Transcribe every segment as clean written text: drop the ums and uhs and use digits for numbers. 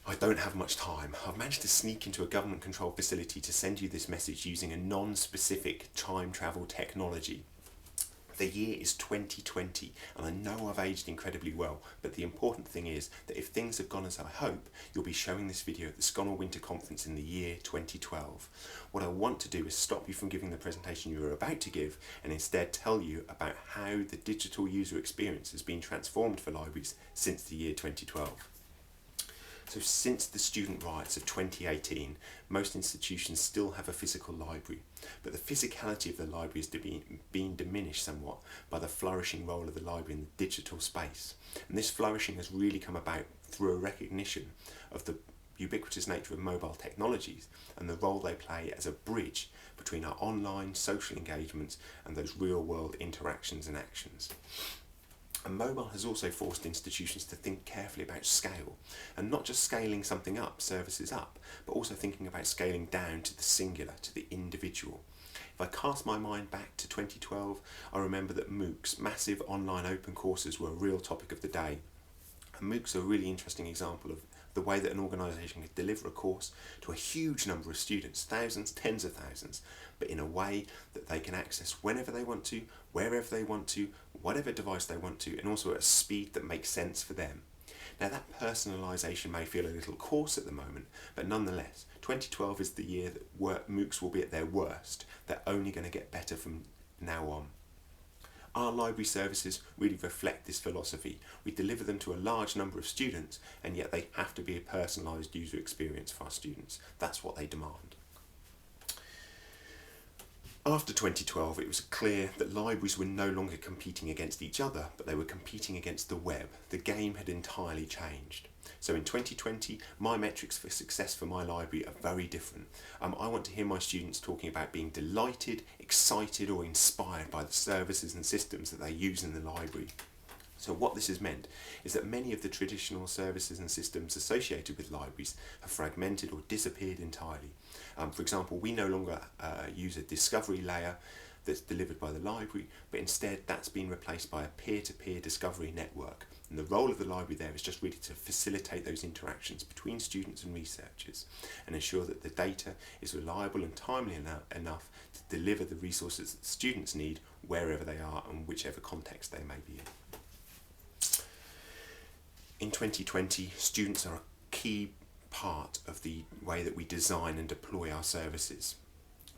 I don't have much time. I've managed to sneak into a government-controlled facility to send you this message using a non-specific time travel technology. The year is 2020, and I know I've aged incredibly well, but the important thing is that if things have gone as I hope, you'll be showing this video at the SCONUL Winter Conference in the year 2012. What I want to do is stop you from giving the presentation you are about to give, and instead tell you about how the digital user experience has been transformed for libraries since the year 2012. So since the student riots of 2018, most institutions still have a physical library, but the physicality of the library is being diminished somewhat by the flourishing role of the library in the digital space. And this flourishing has really come about through a recognition of the ubiquitous nature of mobile technologies and the role they play as a bridge between our online social engagements and those real-world interactions and actions. And mobile has also forced institutions to think carefully about scale, and not just scaling something up, services up, but also thinking about scaling down to the singular, to the individual. If I cast my mind back to 2012, I remember that MOOCs, massive online open courses, were a real topic of the day. And MOOCs are a really interesting example of the way that an organisation can deliver a course to a huge number of students, thousands, tens of thousands, but in a way that they can access whenever they want to, wherever they want to, whatever device they want to, and also at a speed that makes sense for them. Now that personalisation may feel a little coarse at the moment, but nonetheless, 2012 is the year that MOOCs will be at their worst. They're only going to get better from now on. Our library services really reflect this philosophy. We deliver them to a large number of students, and yet they have to be a personalised user experience for our students. That's what they demand. After 2012, it was clear that libraries were no longer competing against each other, but they were competing against the web. The game had entirely changed. So in 2020, my metrics for success for my library are very different. I want to hear my students talking about being delighted, excited or inspired by the services and systems that they use in the library. So what this has meant is that many of the traditional services and systems associated with libraries have fragmented or disappeared entirely. For example, we no longer use a discovery layer that's delivered by the library, but instead that's been replaced by a peer-to-peer discovery network. And the role of the library there is just really to facilitate those interactions between students and researchers and ensure that the data is reliable and timely enough to deliver the resources that students need wherever they are and whichever context they may be in. In 2020, students are a key part of the way that we design and deploy our services.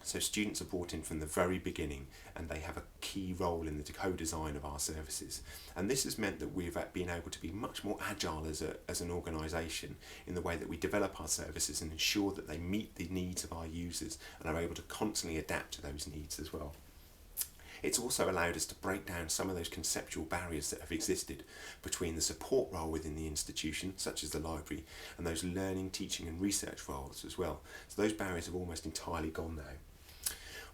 So students are brought in from the very beginning, and they have a key role in the co-design of our services. And this has meant that we've been able to be much more agile as an organisation in the way that we develop our services and ensure that they meet the needs of our users and are able to constantly adapt to those needs as well. It's also allowed us to break down some of those conceptual barriers that have existed between the support role within the institution, such as the library, and those learning, teaching and research roles as well. So those barriers have almost entirely gone now.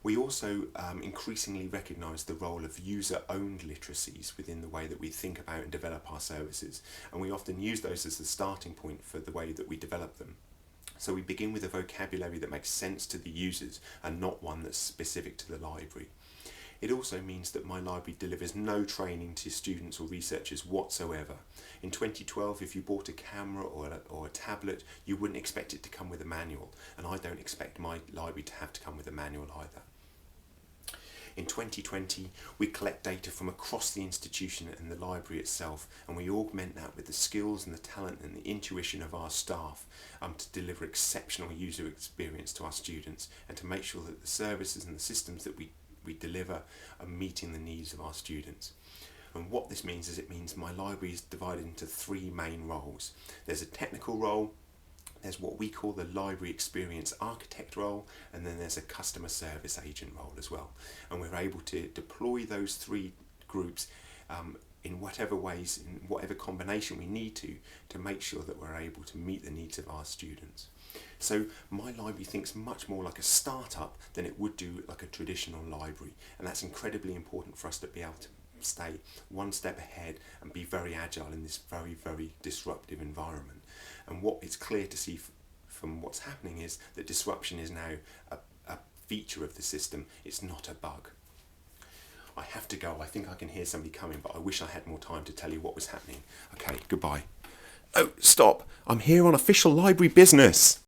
We also increasingly recognise the role of user-owned literacies within the way that we think about and develop our services, and we often use those as the starting point for the way that we develop them. So we begin with a vocabulary that makes sense to the users and not one that's specific to the library. It also means that my library delivers no training to students or researchers whatsoever. In 2012, if you bought a camera or a tablet, you wouldn't expect it to come with a manual, and I don't expect my library to have to come with a manual either. In 2020, we collect data from across the institution and the library itself, and we augment that with the skills and the talent and the intuition of our staff to deliver exceptional user experience to our students and to make sure that the services and the systems that we deliver are meeting the needs of our students. And what this means is it means my library is divided into three main roles. There's a technical role, there's what we call the library experience architect role, and then there's a customer service agent role as well. And we're able to deploy those three groups in whatever ways, in whatever combination we need to make sure that we're able to meet the needs of our students. So my library thinks much more like a startup than it would do like a traditional library, and that's incredibly important for us to be able to stay one step ahead and be very agile in this very, very disruptive environment. And what it's clear to see from what's happening is that disruption is now a feature of the system, it's not a bug. I have to go, I think I can hear somebody coming, but I wish I had more time to tell you what was happening. Okay, goodbye. Oh, stop. I'm here on official library business.